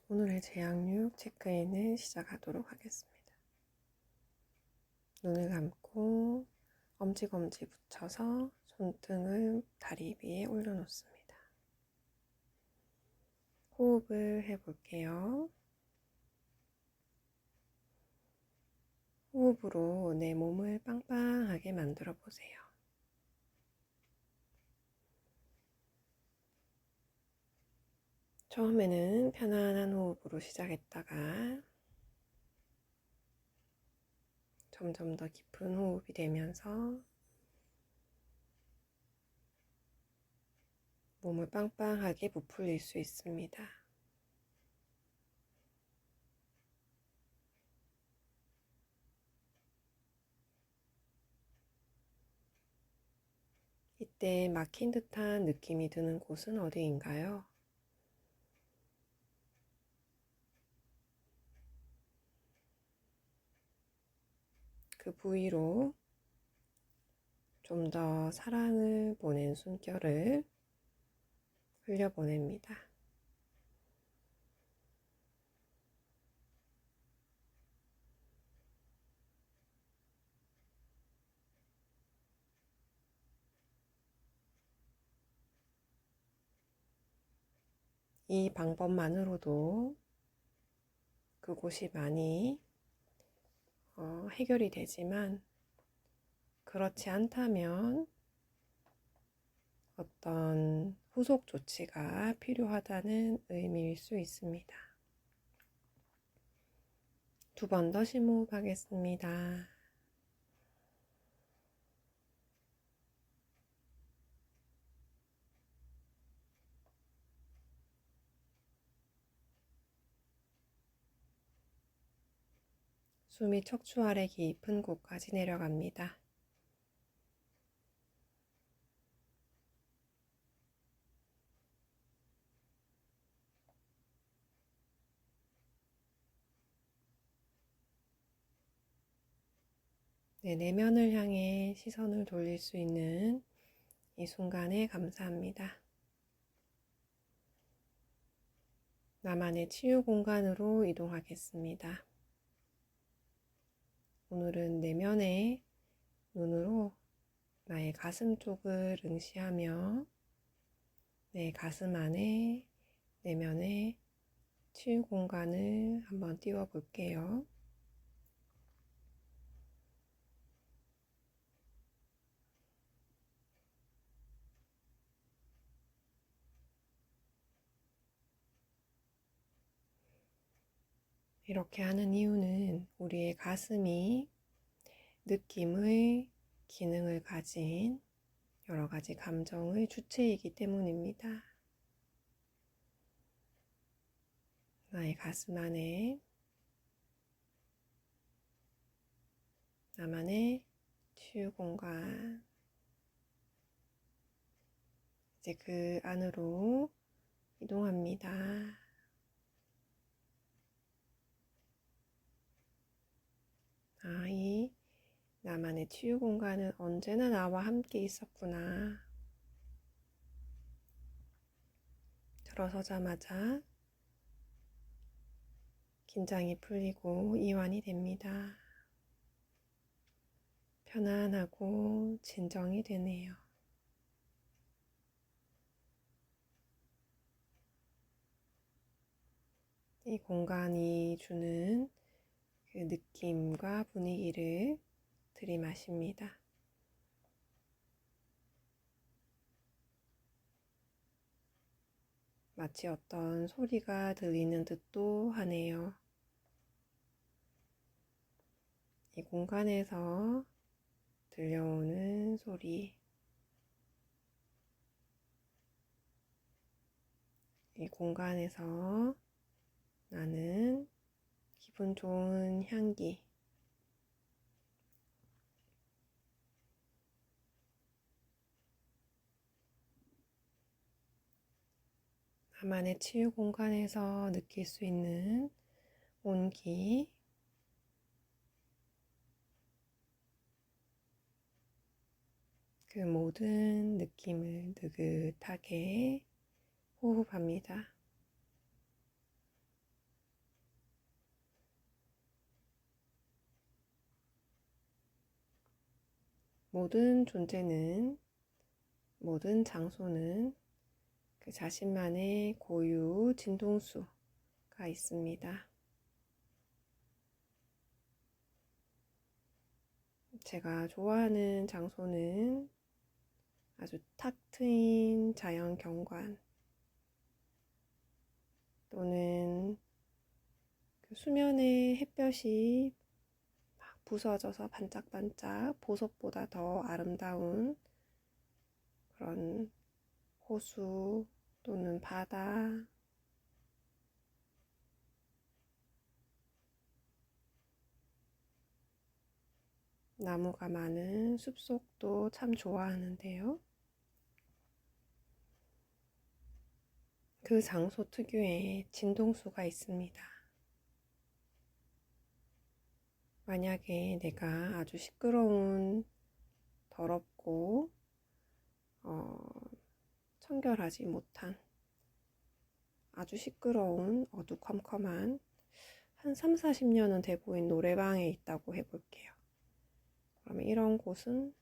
오늘의 제약육 체크인을 시작하도록 하겠습니다. 눈을 감고 엄지검지 붙여서 손등을 다리 위에 올려놓습니다. 호흡을 해볼게요. 호흡으로 내 몸을 빵빵하게 만들어 보세요. 처음에는 편안한 호흡으로 시작했다가 점점 더 깊은 호흡이 되면서 몸을 빵빵하게 부풀릴 수 있습니다. 이때 막힌 듯한 느낌이 드는 곳은 어디인가요? 그 부위로 좀 더 사랑을 보낸 숨결을 흘려보냅니다. 이 방법만으로도 그곳이 많이 해결이 되지만 그렇지 않다면 어떤 후속 조치가 필요하다는 의미일 수 있습니다. 2번 더 심호흡하겠습니다. 숨이 척추 아래 깊은 곳까지 내려갑니다. 내 내면을 향해 시선을 돌릴 수 있는 이 순간에 감사합니다. 나만의 치유 공간으로 이동하겠습니다. 오늘은 내면의 눈으로 나의 가슴 쪽을 응시하며 내 가슴 안에 내면의 치유 공간을 한번 띄워 볼게요. 이렇게 하는 이유는 우리의 가슴이 느낌의 기능을 가진 여러 가지 감정의 주체이기 때문입니다. 나의 가슴 안에 나만의 치유 공간, 이제 그 안으로 이동합니다. 이 나만의 치유 공간은 언제나 나와 함께 있었구나. 들어서자마자 긴장이 풀리고 이완이 됩니다. 편안하고 진정이 되네요. 이 공간이 주는 그 느낌과 분위기를 들이마십니다. 마치 어떤 소리가 들리는 듯도 하네요. 이 공간에서 들려오는 소리, 이 공간에서 나는 기분 좋은 향기, 나만의 치유 공간에서 느낄 수 있는 온기, 그 모든 느낌을 느긋하게 호흡합니다. 모든 존재는, 모든 장소는 그 자신만의 고유 진동수가 있습니다. 제가 좋아하는 장소는 아주 탁 트인 자연 경관 또는 그 수면에 햇볕이 막 부서져서 반짝반짝 보석보다 더 아름다운 그런 호수 또는 바다, 나무가 많은 숲속도 참 좋아하는데요. 그 장소 특유의 진동수가 있습니다. 만약에 내가 아주 시끄러운, 더럽고 청결하지 못한 아주 시끄러운 어두컴컴한 한 3, 40년은 돼 보인 노래방에 있다고 해볼게요. 그러면 이런 곳은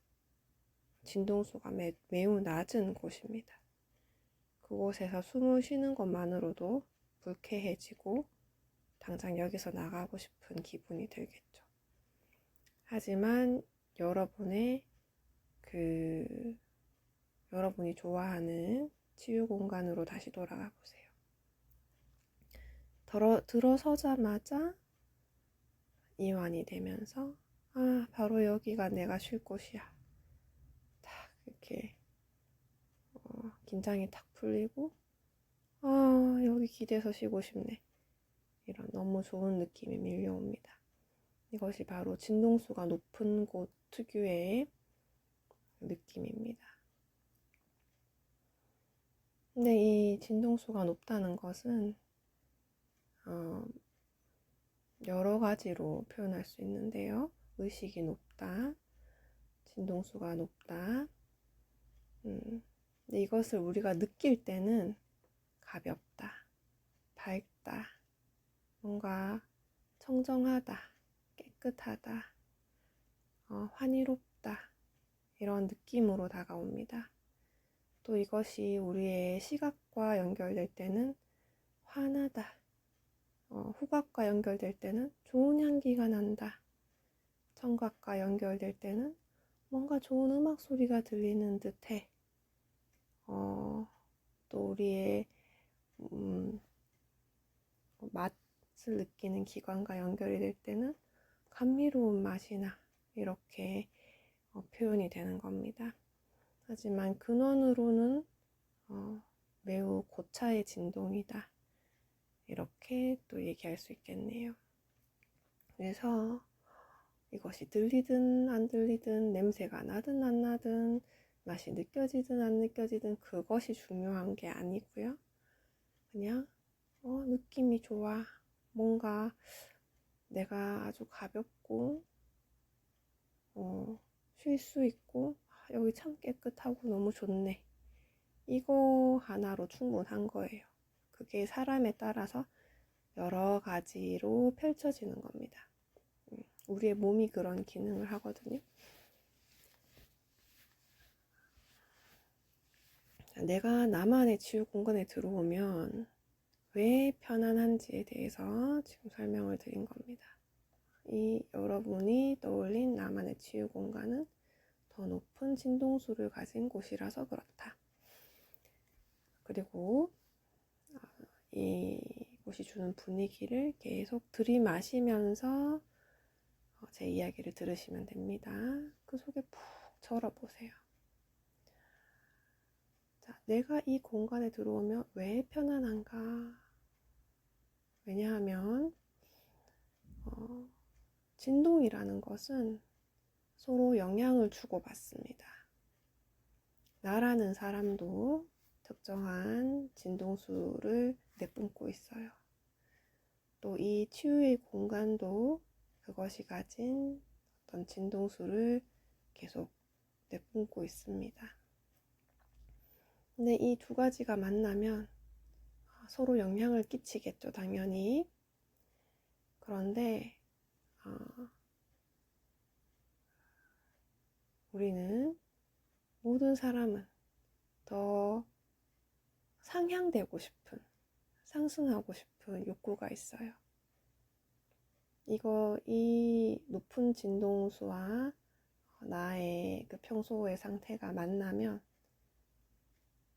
진동수가 매우 낮은 곳입니다. 그곳에서 숨을 쉬는 것만으로도 불쾌해지고 당장 여기서 나가고 싶은 기분이 들겠죠. 하지만 여러분이 좋아하는 치유 공간으로 다시 돌아가 보세요. 들어서자마자 이완이 되면서 바로 여기가 내가 쉴 곳이야. 딱 이렇게 긴장이 탁 풀리고 여기 기대서 쉬고 싶네. 이런 너무 좋은 느낌이 밀려옵니다. 이것이 바로 진동수가 높은 곳 특유의 느낌입니다. 근데 이 진동수가 높다는 것은 여러 가지로 표현할 수 있는데요. 의식이 높다, 진동수가 높다. 근데 이것을 우리가 느낄 때는 가볍다, 밝다, 뭔가 청정하다, 깨끗하다, 환희롭다 이런 느낌으로 다가옵니다. 또 이것이 우리의 시각과 연결될 때는 환하다, 후각과 연결될 때는 좋은 향기가 난다, 청각과 연결될 때는 뭔가 좋은 음악 소리가 들리는 듯해. 또 우리의 맛을 느끼는 기관과 연결이 될 때는 감미로운 맛이나 이렇게 표현이 되는 겁니다. 하지만 근원으로는 매우 고차의 진동이다. 이렇게 또 얘기할 수 있겠네요. 그래서 이것이 들리든 안 들리든 냄새가 나든 안 나든 맛이 느껴지든 안 느껴지든 그것이 중요한 게 아니고요. 그냥 느낌이 좋아. 뭔가 내가 아주 가볍고 쉴 수 있고 여기 참 깨끗하고 너무 좋네. 이거 하나로 충분한 거예요. 그게 사람에 따라서 여러 가지로 펼쳐지는 겁니다. 우리의 몸이 그런 기능을 하거든요. 내가 나만의 치유 공간에 들어오면 왜 편안한지에 대해서 지금 설명을 드린 겁니다. 이 여러분이 떠올린 나만의 치유 공간은 더 높은 진동수를 가진 곳이라서 그렇다. 그리고 이곳이 주는 분위기를 계속 들이마시면서 제 이야기를 들으시면 됩니다. 그 속에 푹 절어보세요. 자, 내가 이 공간에 들어오면 왜 편안한가? 왜냐하면 진동이라는 것은 서로 영향을 주고받습니다. 나라는 사람도 특정한 진동수를 내뿜고 있어요. 또 이 치유의 공간도 그것이 가진 어떤 진동수를 계속 내뿜고 있습니다. 근데 이 두 가지가 만나면 서로 영향을 끼치겠죠, 당연히. 그런데 모든 사람은 더 상향되고 싶은, 상승하고 싶은 욕구가 있어요. 이 높은 진동수와 나의 그 평소의 상태가 만나면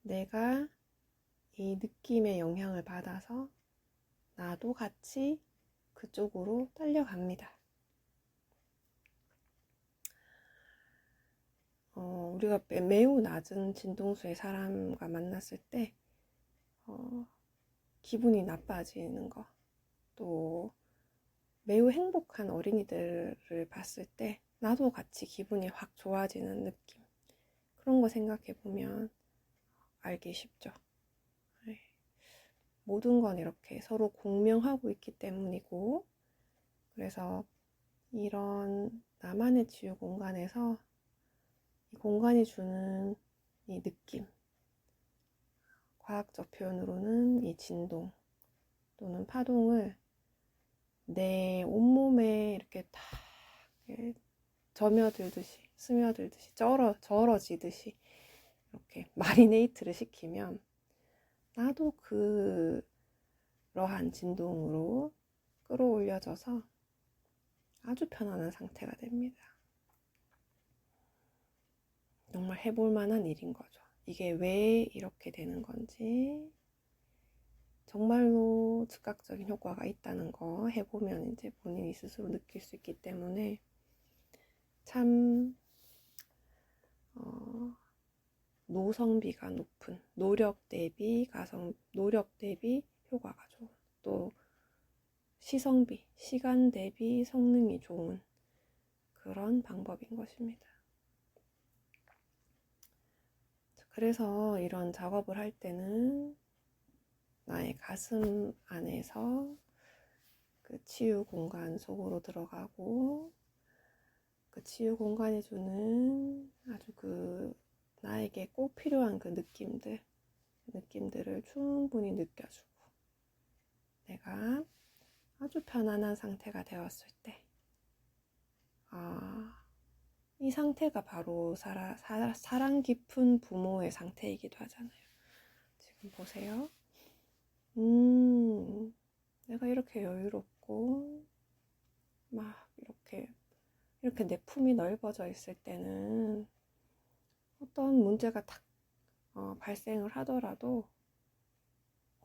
내가 이 느낌의 영향을 받아서 나도 같이 그쪽으로 딸려갑니다. 우리가 매우 낮은 진동수의 사람과 만났을 때 기분이 나빠지는 거, 또 매우 행복한 어린이들을 봤을 때 나도 같이 기분이 확 좋아지는 느낌, 그런 거 생각해 보면 알기 쉽죠. 네. 모든 건 이렇게 서로 공명하고 있기 때문이고, 그래서 이런 나만의 치유 공간에서 이 공간이 주는 이 느낌, 과학적 표현으로는 이 진동 또는 파동을 내 온몸에 이렇게 다 점여들듯이, 스며들듯이, 절어지듯이 이렇게 마리네이트를 시키면 나도 그러한 진동으로 끌어올려져서 아주 편안한 상태가 됩니다. 정말 해볼 만한 일인 거죠. 이게 왜 이렇게 되는 건지, 정말로 즉각적인 효과가 있다는 거 해보면 이제 본인이 스스로 느낄 수 있기 때문에 참 노성비가 높은, 노력 대비 효과가 좋은, 또 시성비, 시간 대비 성능이 좋은 그런 방법인 것입니다. 그래서 이런 작업을 할 때는 나의 가슴 안에서 그 치유 공간 속으로 들어가고, 그 치유 공간이 주는 아주 나에게 꼭 필요한 그 느낌들을 충분히 느껴주고, 내가 아주 편안한 상태가 되었을 때, 이 상태가 바로 사랑 깊은 부모의 상태이기도 하잖아요. 지금 보세요. 내가 이렇게 여유롭고 막 이렇게 내 품이 넓어져 있을 때는 어떤 문제가 딱 발생을 하더라도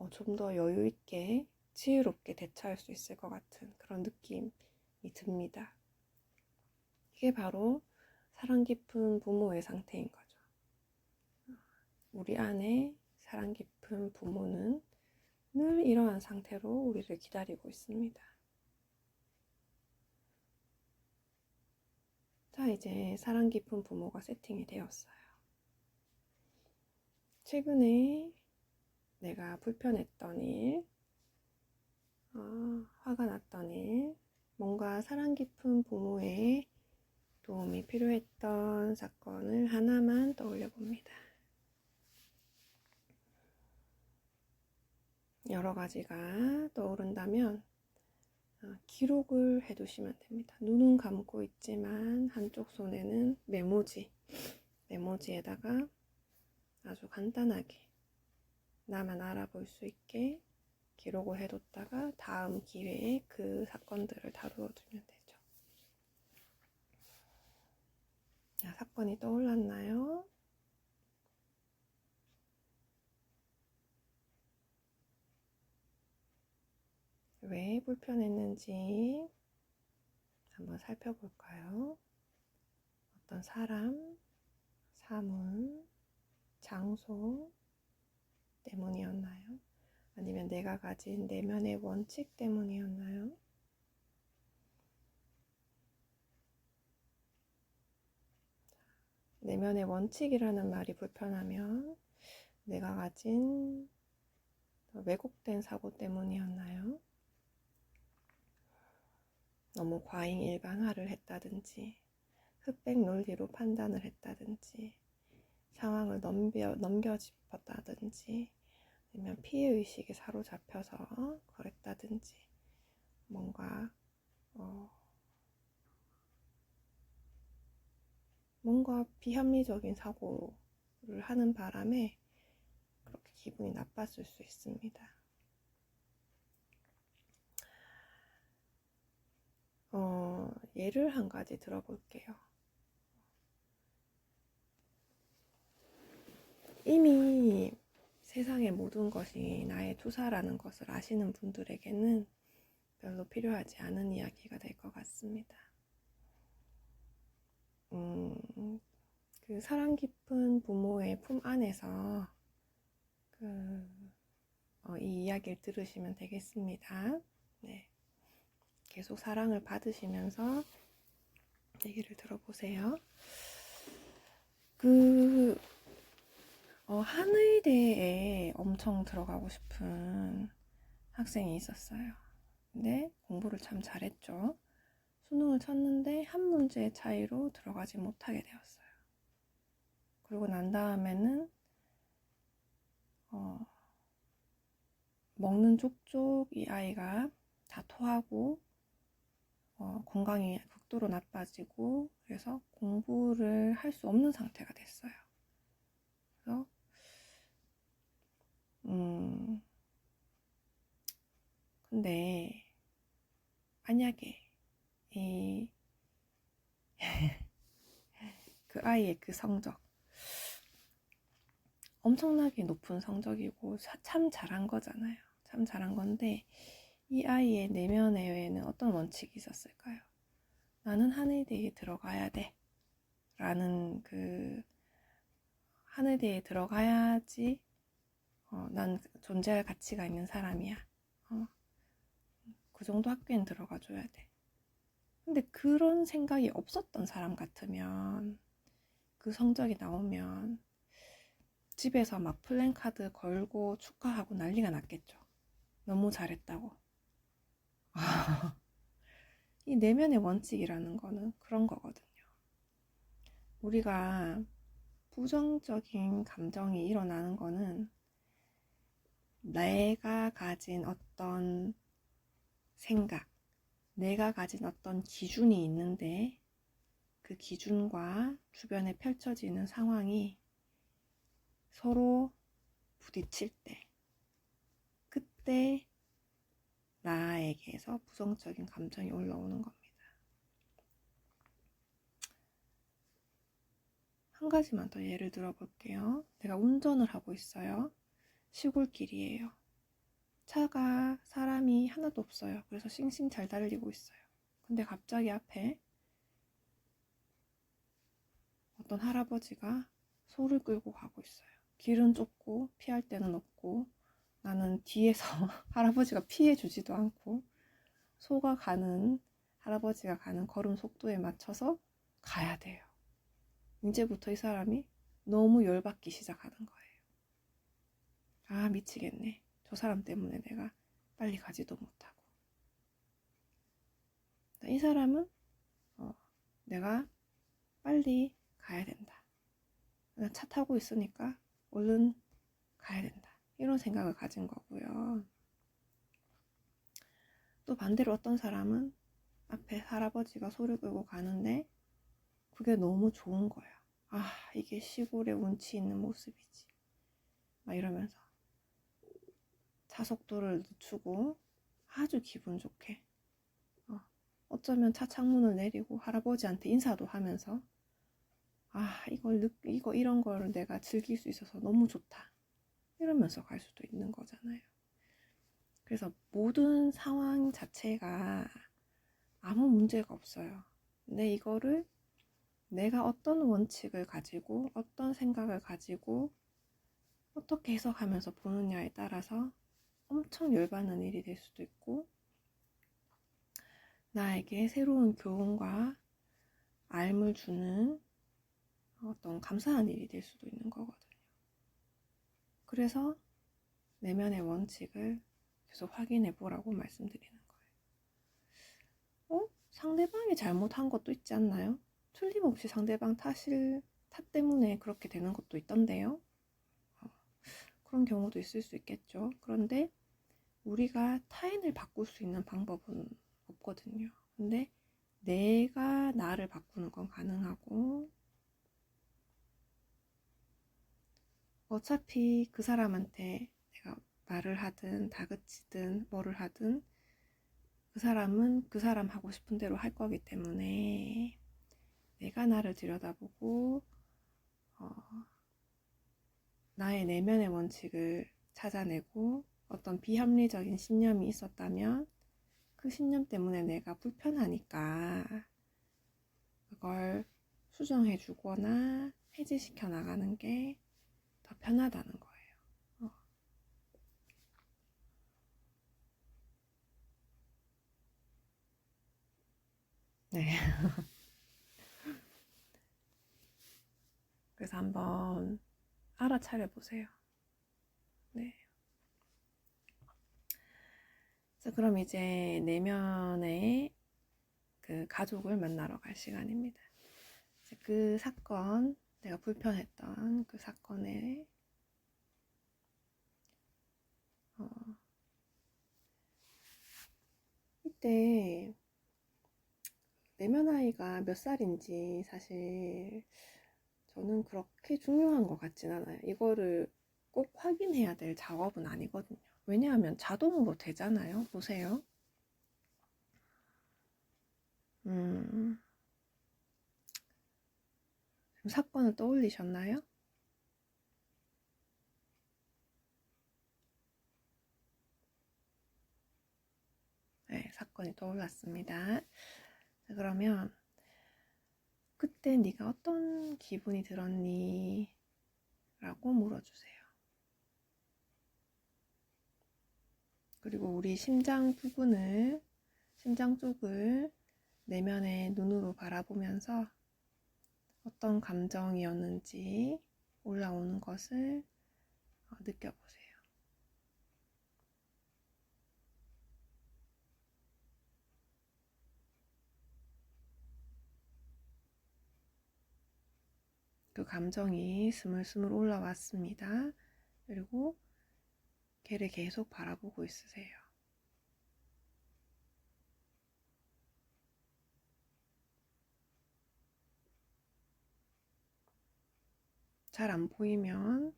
좀 더 여유 있게 지혜롭게 대처할 수 있을 것 같은 그런 느낌이 듭니다. 이게 바로 사랑 깊은 부모의 상태인 거죠. 우리 안에 사랑 깊은 부모는 늘 이러한 상태로 우리를 기다리고 있습니다. 자, 이제 사랑 깊은 부모가 세팅이 되었어요. 최근에 내가 불편했던 일, 화가 났던 일, 뭔가 사랑 깊은 부모의 도움이 필요했던 사건을 하나만 떠올려 봅니다. 여러 가지가 떠오른다면 기록을 해두시면 됩니다. 눈은 감고 있지만 한쪽 손에는 메모지에다가 아주 간단하게 나만 알아볼 수 있게 기록을 해뒀다가 다음 기회에 그 사건들을 다루어 두면 되죠. 자, 사건이 떠올랐나요? 왜 불편했는지 한번 살펴볼까요? 어떤 사람, 사물, 장소 때문이었나요? 아니면 내가 가진 내면의 원칙 때문이었나요? 내면의 원칙이라는 말이 불편하면 내가 가진 왜곡된 사고 때문이었나요? 너무 과잉 일반화를 했다든지, 흑백 논리로 판단을 했다든지, 상황을 넘겨짚었다든지, 아니면 피해의식에 사로잡혀서 그랬다든지, 뭔가 뭔가 비합리적인 사고를 하는 바람에 그렇게 기분이 나빴을 수 있습니다. 예를 한 가지 들어볼게요. 이미 세상의 모든 것이 나의 투사라는 것을 아시는 분들에게는 별로 필요하지 않은 이야기가 될 것 같습니다. 그 사랑 깊은 부모의 품 안에서 이 이야기를 들으시면 되겠습니다. 네. 계속 사랑을 받으시면서 얘기를 들어보세요. 한의대에 엄청 들어가고 싶은 학생이 있었어요. 근데 공부를 참 잘했죠. 수능을 쳤는데 한 문제 차이로 들어가지 못하게 되었어요. 그리고 난 다음에는 먹는 족족 이 아이가 다 토하고 건강이 극도로 나빠지고 그래서 공부를 할 수 없는 상태가 됐어요. 그래서 근데 만약에 그 아이의 그 성적 엄청나게 높은 성적이고 참 잘한 거잖아요. 참 잘한 건데 이 아이의 내면에는 어떤 원칙이 있었을까요? 나는 한의대에 들어가야 돼 라는 그 한의대에 들어가야지 난 존재할 가치가 있는 사람이야. 그 정도 학교엔 들어가 줘야 돼. 근데 그런 생각이 없었던 사람 같으면 그 성적이 나오면 집에서 막 플랜카드 걸고 축하하고 난리가 났겠죠. 너무 잘했다고. 이 내면의 원칙이라는 거는 그런 거거든요. 우리가 부정적인 감정이 일어나는 거는 내가 가진 어떤 생각, 내가 가진 어떤 기준이 있는데 그 기준과 주변에 펼쳐지는 상황이 서로 부딪힐 때 그때 나에게서 부정적인 감정이 올라오는 겁니다. 한 가지만 더 예를 들어볼게요. 내가 운전을 하고 있어요. 시골길이에요. 차가 사람이 하나도 없어요. 그래서 싱싱 잘 달리고 있어요. 근데 갑자기 앞에 어떤 할아버지가 소를 끌고 가고 있어요. 길은 좁고 피할 데는 없고 나는 뒤에서 할아버지가 피해주지도 않고 소가 가는 할아버지가 가는 걸음 속도에 맞춰서 가야 돼요. 이제부터 이 사람이 너무 열받기 시작하는 거예요. 아, 미치겠네. 저 사람 때문에 내가 빨리 가지도 못하고. 이 사람은 내가 빨리 가야 된다. 나 차 타고 있으니까 얼른 가야 된다. 이런 생각을 가진 거고요. 또 반대로 어떤 사람은 앞에 할아버지가 소를 끌고 가는데 그게 너무 좋은 거야. 아, 이게 시골의 운치 있는 모습이지. 막 이러면서 차속도를 늦추고 아주 기분 좋게 어쩌면 차 창문을 내리고 할아버지한테 인사도 하면서 아, 이거 이런 거를 내가 즐길 수 있어서 너무 좋다. 이러면서 갈 수도 있는 거잖아요. 그래서 모든 상황 자체가 아무 문제가 없어요. 근데 이거를 내가 어떤 원칙을 가지고 어떤 생각을 가지고 어떻게 해석하면서 보느냐에 따라서 엄청 열받는 일이 될 수도 있고 나에게 새로운 교훈과 알을 주는 어떤 감사한 일이 될 수도 있는 거거든요. 그래서 내면의 원칙을 계속 확인해 보라고 말씀드리는 거예요. 상대방이 잘못한 것도 있지 않나요? 틀림없이 상대방 탓 때문에 그렇게 되는 것도 있던데요. 그런 경우도 있을 수 있겠죠. 그런데 우리가 타인을 바꿀 수 있는 방법은 없거든요. 근데 내가 나를 바꾸는 건 가능하고 어차피 그 사람한테 내가 말을 하든 다그치든 뭐를 하든 그 사람은 그 사람 하고 싶은 대로 할 거기 때문에 내가 나를 들여다보고 나의 내면의 원칙을 찾아내고 어떤 비합리적인 신념이 있었다면 그 신념 때문에 내가 불편하니까 그걸 수정해 주거나 해지시켜 나가는 게 더 편하다는 거예요. 네. 그래서 한번 알아차려 보세요. 네. 자, 그럼 이제 내면의 그 가족을 만나러 갈 시간입니다. 그 사건, 내가 불편했던 그 사건에 이때 내면 아이가 몇 살인지 사실 저는 그렇게 중요한 것 같진 않아요. 이거를 꼭 확인해야 될 작업은 아니거든요. 왜냐하면 자동으로 되잖아요. 보세요. 지금 사건을 떠올리셨나요? 네, 사건이 떠올랐습니다. 자, 그러면 그때 네가 어떤 기분이 들었니? 라고 물어주세요. 그리고 우리 심장 부분을, 심장 쪽을 내면의 눈으로 바라보면서 어떤 감정이었는지 올라오는 것을 느껴보세요. 그 감정이 스물스물 올라왔습니다. 그리고 걔를 계속 바라보고 있으세요. 잘 안 보이면,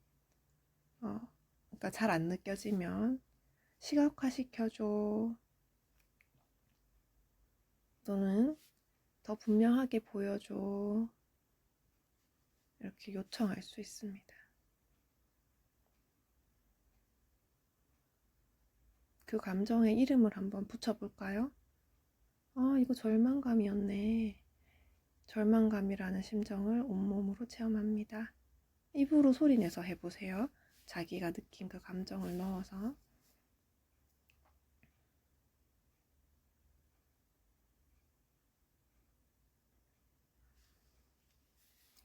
그러니까 잘 안 느껴지면 시각화 시켜줘. 또는 더 분명하게 보여줘. 이렇게 요청할 수 있습니다. 그 감정의 이름을 한번 붙여볼까요? 이거 절망감이었네. 절망감이라는 심정을 온몸으로 체험합니다. 입으로 소리내서 해보세요. 자기가 느낀 그 감정을 넣어서.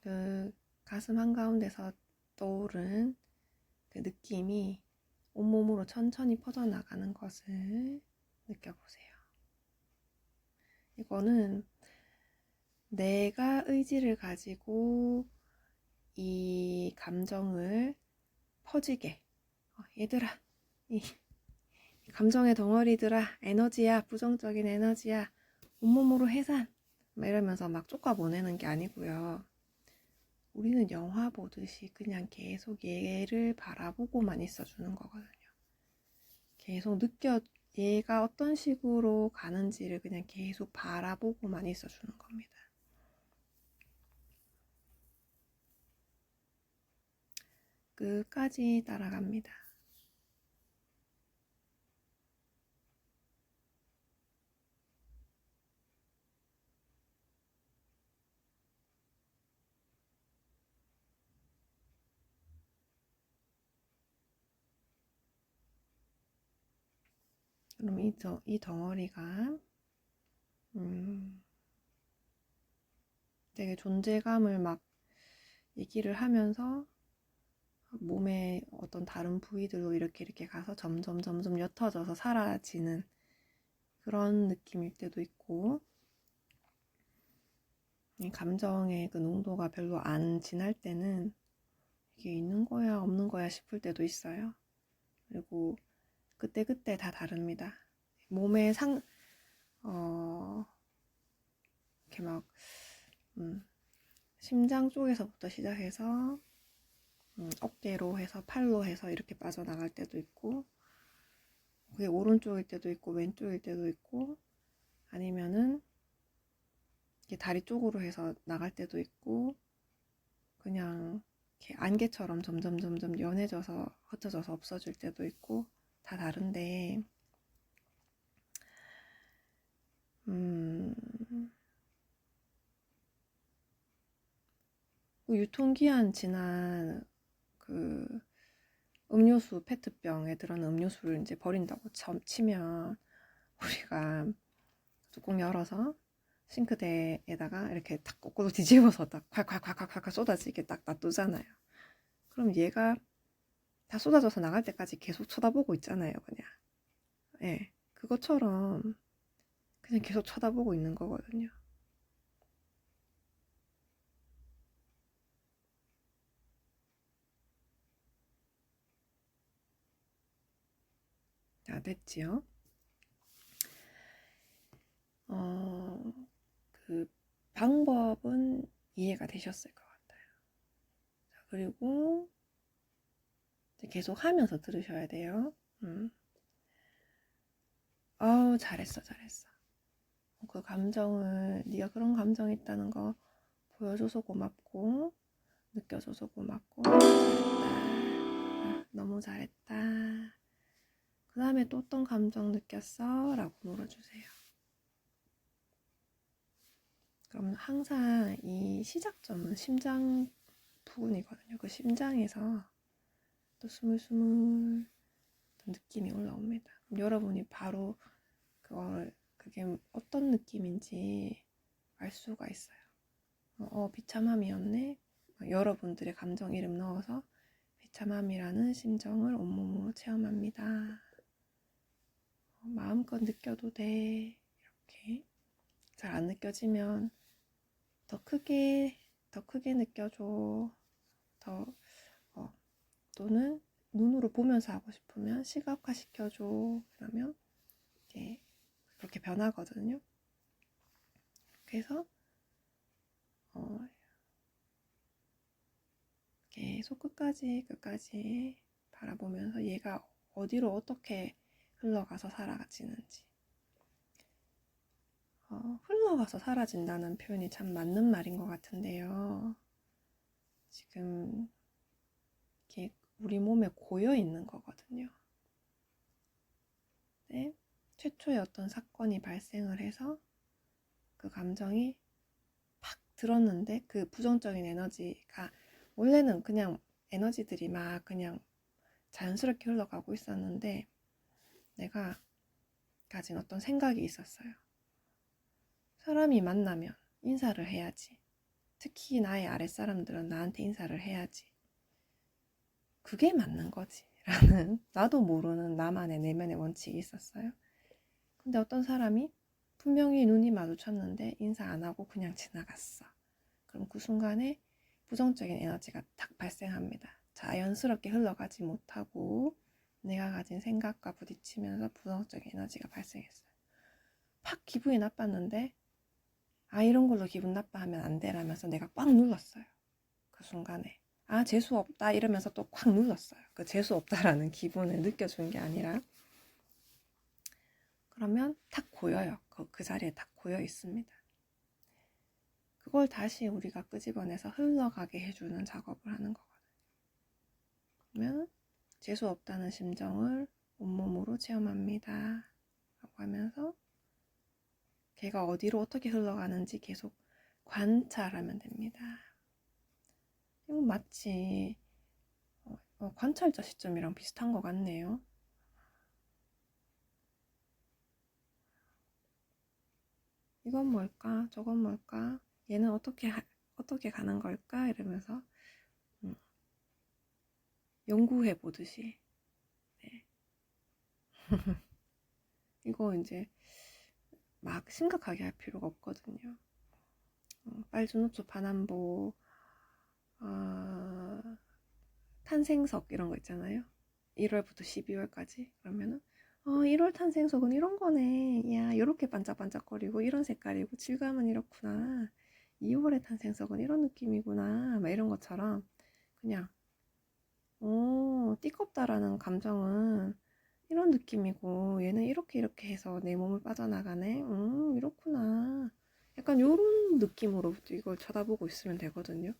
그 가슴 한가운데서 떠오른 그 느낌이 온몸으로 천천히 퍼져나가는 것을 느껴보세요. 이거는 내가 의지를 가지고 이 감정을 퍼지게, 얘들아, 이 감정의 덩어리들아, 에너지야, 부정적인 에너지야, 온몸으로 해산, 막 이러면서 막 쫓아보내는 게 아니고요. 우리는 영화 보듯이 그냥 계속 얘를 바라보고만 있어주는 거거든요. 계속 얘가 어떤 식으로 가는지를 그냥 계속 바라보고만 있어주는 겁니다. 끝까지 따라갑니다. 그럼 이 덩어리가 되게 존재감을 막 얘기를 하면서 몸의 어떤 다른 부위들로 이렇게 가서 점점 옅어져서 사라지는 그런 느낌일 때도 있고, 감정의 그 농도가 별로 안 진할 때는 이게 있는 거야 없는 거야 싶을 때도 있어요. 그리고 그때 다 다릅니다. 몸의 이렇게 막 심장 쪽에서부터 시작해서 어깨로 해서 팔로 해서 이렇게 빠져나갈 때도 있고, 그게 오른쪽일 때도 있고 왼쪽일 때도 있고, 아니면은 이렇게 다리 쪽으로 해서 나갈 때도 있고, 그냥 이렇게 안개처럼 점점 연해져서 흩어져서 없어질 때도 있고, 다 다른데, 그 유통기한 지난 그 음료수 페트병에 들어있는 음료수를 이제 버린다고 치면, 우리가 뚜껑 열어서 싱크대에다가 이렇게 탁 거꾸로 뒤집어서 딱 콸콸콸콸콸 쏟아지게 딱 놔두잖아요. 그럼 얘가 다 쏟아져서 나갈 때까지 계속 쳐다보고 있잖아요, 그냥. 예, 그것처럼 그냥 계속 쳐다보고 있는 거거든요. 자, 됐지요? 그 방법은 이해가 되셨을 것 같아요. 자, 그리고 계속 하면서 들으셔야 돼요. 잘했어. 그 감정을, 네가 그런 감정이 있다는 거 보여줘서 고맙고, 느껴줘서 고맙고, 잘했다. 너무 잘했다. 그 다음에 또 어떤 감정 느꼈어? 라고 물어주세요. 그럼 항상 이 시작점은 심장 부근이거든요. 그 심장에서 또 스물스물 느낌이 올라옵니다. 그럼 여러분이 바로 그게 어떤 느낌인지 알 수가 있어요. 비참함이었네. 여러분들의 감정 이름 넣어서 비참함이라는 심정을 온몸으로 체험합니다. 마음껏 느껴도 돼. 이렇게. 잘 안 느껴지면 더 크게 느껴줘. 또는 눈으로 보면서 하고 싶으면 시각화 시켜줘. 그러면 이게 그렇게 변하거든요. 그래서 계속 끝까지 바라보면서 얘가 어디로 어떻게 흘러가서 사라지는지. 흘러가서 사라진다는 표현이 참 맞는 말인 것 같은데요. 지금 이게 우리 몸에 고여 있는 거거든요. 네? 최초의 어떤 사건이 발생을 해서 그 감정이 팍 들었는데 그 부정적인 에너지가 원래는 그냥 에너지들이 막 그냥 자연스럽게 흘러가고 있었는데 내가 가진 어떤 생각이 있었어요. 사람이 만나면 인사를 해야지. 특히 나의 아랫사람들은 나한테 인사를 해야지. 그게 맞는 거지. 라는 나도 모르는 나만의 내면의 원칙이 있었어요. 근데 어떤 사람이 분명히 눈이 마주쳤는데 인사 안 하고 그냥 지나갔어. 그럼 그 순간에 부정적인 에너지가 탁 발생합니다. 자연스럽게 흘러가지 못하고 내가 가진 생각과 부딪히면서 부정적인 에너지가 발생했어요. 팍 기분이 나빴는데 이런 걸로 기분 나빠하면 안 되라면서 내가 꽉 눌렀어요. 그 순간에 재수 없다 이러면서 또 꽉 눌렀어요. 그 재수 없다라는 기분을 느껴준 게 아니라 그러면 탁 고여요. 그 자리에 탁 고여 있습니다. 그걸 다시 우리가 끄집어내서 흘러가게 해주는 작업을 하는 거거든요. 그러면 재수 없다는 심정을 온몸으로 체험합니다. 라고 하면서 걔가 어디로 어떻게 흘러가는지 계속 관찰하면 됩니다. 이거 마치 관찰자 시점이랑 비슷한 것 같네요. 이건 뭘까? 저건 뭘까? 얘는 어떻게 가는 걸까? 이러면서 연구해 보듯이. 네. 이거 이제 막 심각하게 할 필요가 없거든요. 빨주노초 반환보 탄생석 이런 거 있잖아요. 1월부터 12월까지 그러면은 1월 탄생석은 이런 거네. 야, 요렇게 반짝반짝거리고 이런 색깔이고 질감은 이렇구나. 2월의 탄생석은 이런 느낌이구나. 막 이런 것처럼 그냥 띠껍다라는 감정은 이런 느낌이고 얘는 이렇게 해서 내 몸을 빠져나가네. 이렇구나. 약간 요런 느낌으로 이걸 쳐다보고 있으면 되거든요.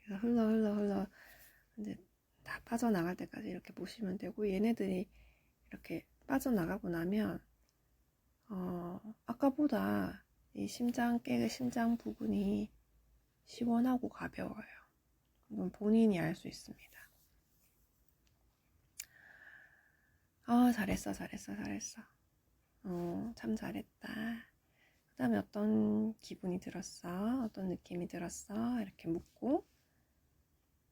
그래서 흘러 이제 다 빠져나갈 때까지 이렇게 보시면 되고, 얘네들이 이렇게 빠져나가고 나면 아까보다 이 심장 부분이 시원하고 가벼워요. 이건 본인이 알 수 있습니다. 잘했어. 참 잘했다. 그 다음에 어떤 기분이 들었어? 어떤 느낌이 들었어? 이렇게 묻고,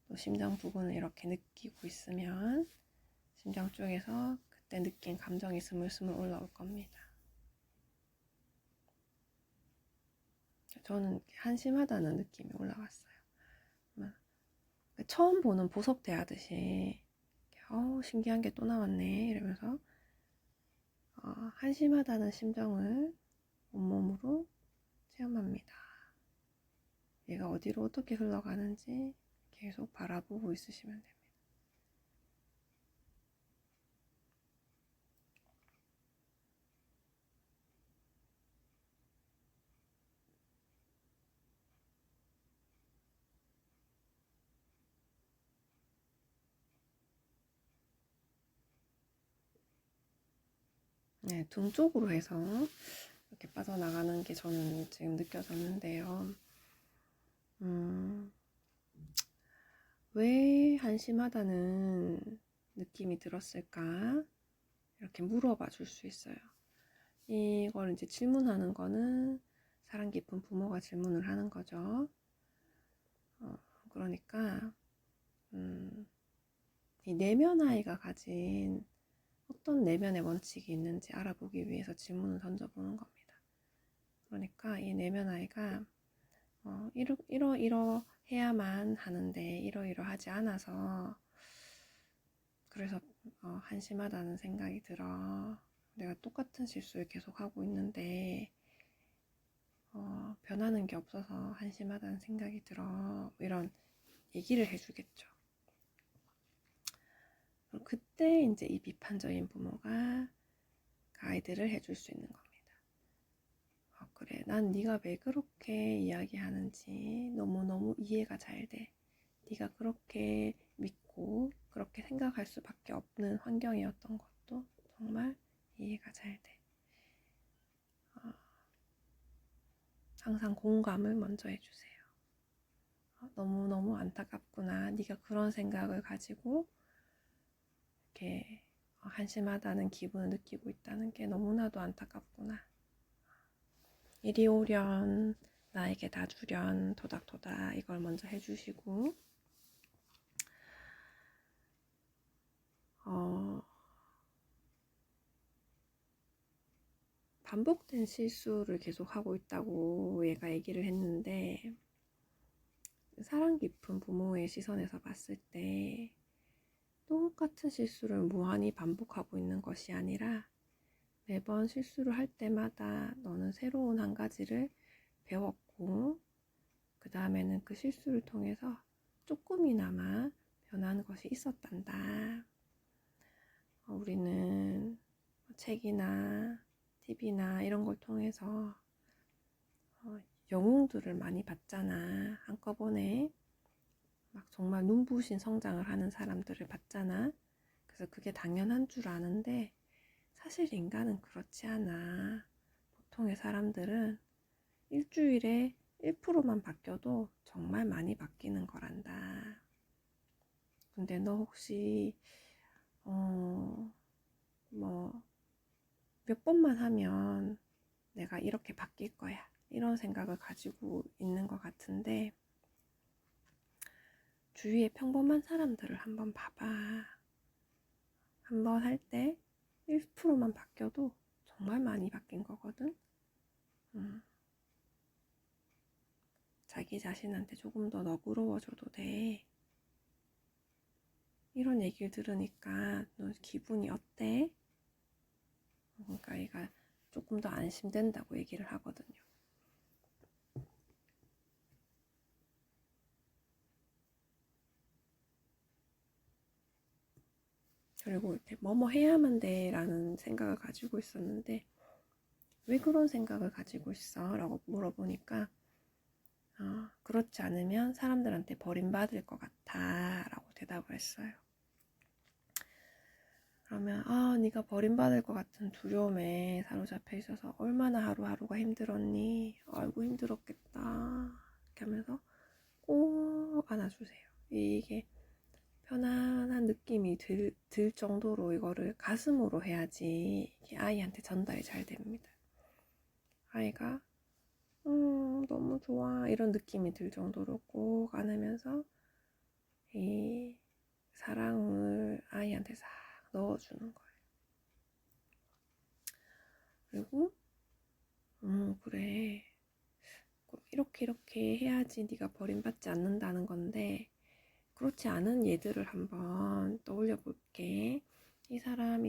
또 심장 부분을 이렇게 느끼고 있으면 심장 쪽에서 그때 느낀 감정이 스물스물 올라올 겁니다. 저는 한심하다는 느낌이 올라왔어요. 처음 보는 보석 대하듯이 신기한 게 또 나왔네 이러면서 한심하다는 심정을 온몸으로 체험합니다. 얘가 어디로 어떻게 흘러가는지 계속 바라보고 있으시면 됩니다. 네, 등 쪽으로 해서 이렇게 빠져나가는 게 저는 지금 느껴졌는데요. 왜 한심하다는 느낌이 들었을까? 이렇게 물어봐 줄 수 있어요. 이걸 이제 질문하는 거는 사랑 깊은 부모가 질문을 하는 거죠. 그러니까 이 내면 아이가 가진 어떤 내면의 원칙이 있는지 알아보기 위해서 질문을 던져보는 겁니다. 그러니까 이 내면 아이가 이러해야만 하는데 이러하지 않아서 그래서 한심하다는 생각이 들어. 내가 똑같은 실수를 계속하고 있는데 변하는 게 없어서 한심하다는 생각이 들어. 이런 얘기를 해주겠죠. 그때 이제 이 비판적인 부모가 가이드를 해줄 수 있는 겁니다. 그래, 난 네가 왜 그렇게 이야기하는지 너무너무 이해가 잘 돼. 네가 그렇게 믿고 그렇게 생각할 수밖에 없는 환경이었던 것도 정말 이해가 잘 돼. 항상 공감을 먼저 해주세요. 너무너무 안타깝구나. 네가 그런 생각을 가지고 이렇게 한심하다는 기분을 느끼고 있다는 게 너무나도 안타깝구나. 이리 오련, 나에게 다 주련, 토닥토닥 이걸 먼저 해주시고 반복된 실수를 계속하고 있다고 얘가 얘기를 했는데 사랑 깊은 부모의 시선에서 봤을 때 똑같은 실수를 무한히 반복하고 있는 것이 아니라 매번 실수를 할 때마다 너는 새로운 한 가지를 배웠고 그 다음에는 그 실수를 통해서 조금이나마 변한 것이 있었단다. 우리는 책이나 TV나 이런 걸 통해서 영웅들을 많이 봤잖아. 한꺼번에 막 정말 눈부신 성장을 하는 사람들을 봤잖아. 그래서 그게 당연한 줄 아는데 사실 인간은 그렇지 않아. 보통의 사람들은 일주일에 1%만 바뀌어도 정말 많이 바뀌는 거란다. 근데 너 혹시 몇 번만 하면 내가 이렇게 바뀔 거야. 이런 생각을 가지고 있는 것 같은데 주위에 평범한 사람들을 한번 봐봐. 한번 할 때 1%만 바뀌어도 정말 많이 바뀐 거거든. 자기 자신한테 조금 더 너그러워져도 돼. 이런 얘기를 들으니까 너 기분이 어때? 그러니까 얘가 조금 더 안심된다고 얘기를 하거든요. 그리고 이렇게 뭐뭐 해야만 돼 라는 생각을 가지고 있었는데 왜 그런 생각을 가지고 있어? 라고 물어보니까 그렇지 않으면 사람들한테 버림받을 것 같아 라고 대답을 했어요. 그러면 네가 버림받을 것 같은 두려움에 사로잡혀 있어서 얼마나 하루하루가 힘들었니? 아이고 힘들었겠다 이렇게 하면서 꼭 안아주세요. 이게 편안한 느낌이 들 정도로 이거를 가슴으로 해야지 이게 아이한테 전달이 잘 됩니다. 아이가 너무 좋아 이런 느낌이 들 정도로 꼭 안으면서 이 사랑을 아이한테 싹 넣어주는 거예요. 그리고 그래 이렇게 해야지 네가 버림받지 않는다는 건데 그렇지 않은 예들을 한번 떠올려 볼게. 이 사람들은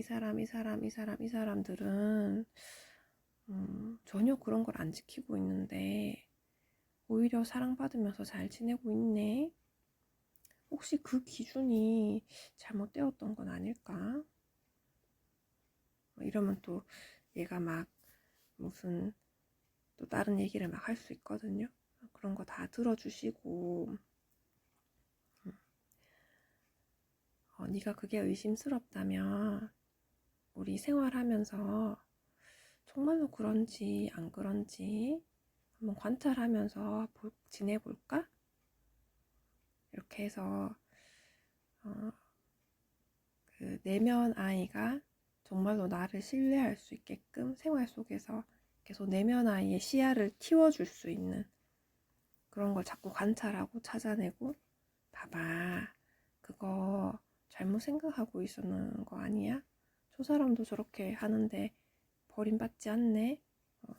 전혀 그런 걸 안 지키고 있는데 오히려 사랑받으면서 잘 지내고 있네. 혹시 그 기준이 잘못되었던 건 아닐까? 이러면 또 얘가 막 무슨 또 다른 얘기를 막 할 수 있거든요. 그런 거 다 들어주시고 네가 그게 의심스럽다면 우리 생활하면서 정말로 그런지 안 그런지 한번 관찰하면서 지내볼까? 이렇게 해서 그 내면 아이가 정말로 나를 신뢰할 수 있게끔 생활 속에서 계속 내면 아이의 시야를 틔워줄 수 있는 그런 걸 자꾸 관찰하고 찾아내고 봐봐 그거 잘못 생각하고 있었는 거 아니야? 저 사람도 저렇게 하는데 버림받지 않네?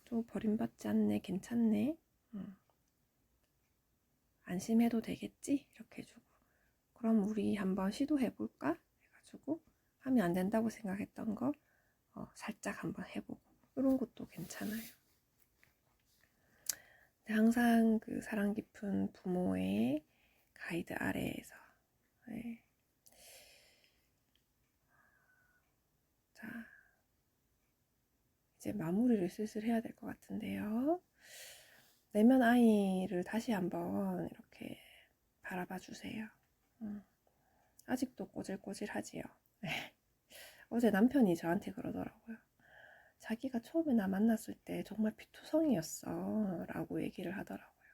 또 버림받지 않네? 괜찮네? 안심해도 되겠지? 이렇게 해주고 그럼 우리 한번 시도해볼까? 해가지고 하면 안 된다고 생각했던 거 살짝 한번 해보고 이런 것도 괜찮아요. 항상 그 사랑 깊은 부모의 가이드 아래에서 네. 자 이제 마무리를 슬슬 해야 될 것 같은데요. 내면 아이를 다시 한번 이렇게 바라봐 주세요. 아직도 꼬질꼬질하지요. 어제 남편이 저한테 그러더라고요. 자기가 처음에 나 만났을 때 정말 피투성이었어 라고 얘기를 하더라고요.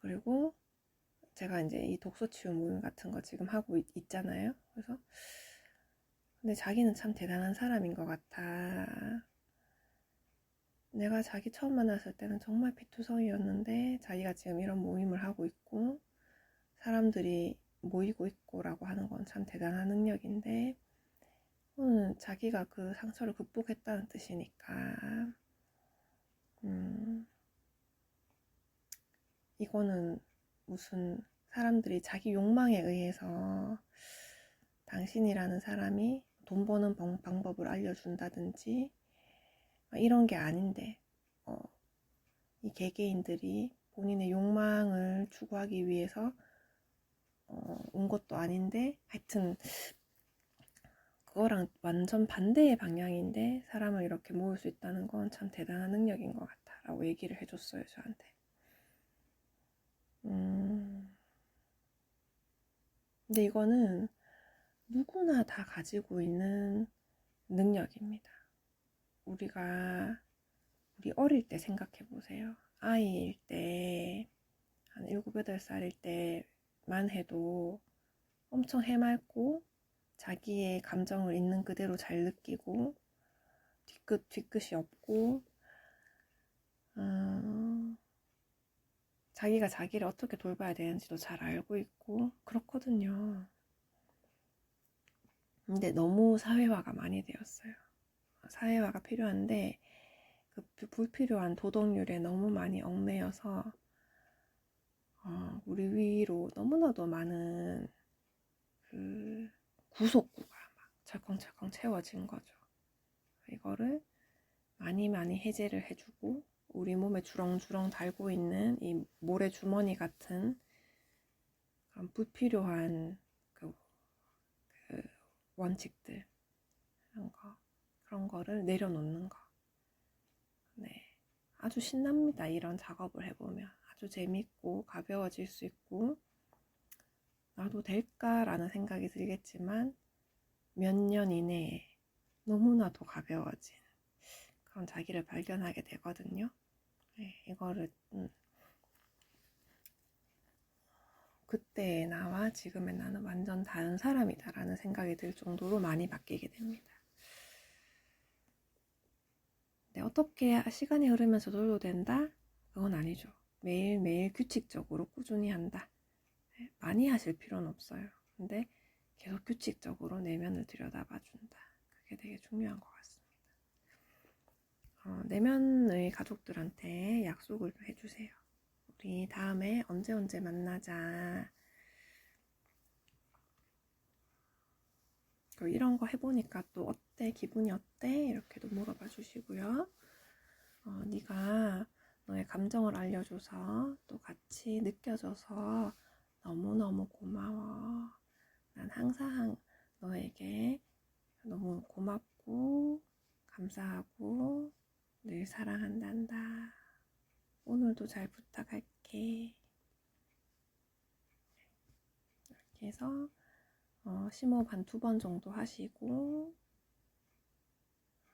그리고 제가 이제 이 독서치유 모임 같은 거 지금 하고 있잖아요. 그래서 근데 자기는 참 대단한 사람인 것 같아. 내가 자기 처음 만났을 때는 정말 피투성이었는데 자기가 지금 이런 모임을 하고 있고 사람들이 모이고 있고 라고 하는 건 참 대단한 능력인데 자기가 그 상처를 극복했다는 뜻이니까 이거는 무슨 사람들이 자기 욕망에 의해서 당신이라는 사람이 돈 버는 방법을 알려준다든지 이런 게 아닌데 이 개개인들이 본인의 욕망을 추구하기 위해서 온 것도 아닌데 하여튼 그거랑 완전 반대의 방향인데 사람을 이렇게 모을 수 있다는 건 참 대단한 능력인 것 같아 라고 얘기를 해줬어요 저한테. 근데 이거는 누구나 다 가지고 있는 능력입니다. 우리 어릴 때 생각해 보세요. 아이일 때, 한 7, 8살일 때만 해도 엄청 해맑고 자기의 감정을 있는 그대로 잘 느끼고 뒤끝이 없고 자기가 자기를 어떻게 돌봐야 되는지도 잘 알고 있고 그렇거든요. 근데 너무 사회화가 많이 되었어요. 사회화가 필요한데 그 불필요한 도덕률에 너무 많이 얽매여서 우리 위로 너무나도 많은 그 구속구가 막 철컹철컹 채워진 거죠. 이거를 많이 해제를 해주고 우리 몸에 주렁주렁 달고 있는 이 모래주머니 같은 그런 불필요한 그 원칙들 그런 거를 내려놓는 거. 네, 아주 신납니다. 이런 작업을 해보면 아주 재밌고 가벼워질 수 있고, 나도 될까라는 생각이 들겠지만 몇 년 이내에 너무나도 가벼워진 그런 자기를 발견하게 되거든요. 네, 이거를 그때의 나와 지금의 나는 완전 다른 사람이다라는 생각이 들 정도로 많이 바뀌게 됩니다. 네, 어떻게 시간이 흐르면서 놀도 된다? 그건 아니죠. 매일매일 규칙적으로 꾸준히 한다. 네, 많이 하실 필요는 없어요. 근데 계속 규칙적으로 내면을 들여다봐 준다. 그게 되게 중요한 것 같습니다. 내면의 가족들한테 약속을 해주세요. 우리 다음에 언제 만나자. 이런 거 해보니까 또 어때? 기분이 어때? 이렇게도 물어봐 주시고요. 네가 너의 감정을 알려줘서 또 같이 느껴줘서 너무너무 고마워. 난 항상 너에게 너무 고맙고 감사하고 늘 사랑한단다. 오늘도 잘 부탁할게. 이렇게 해서 심호흡 한 2번 정도 하시고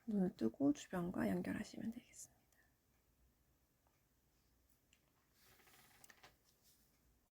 눈을 뜨고 주변과 연결하시면 되겠습니다.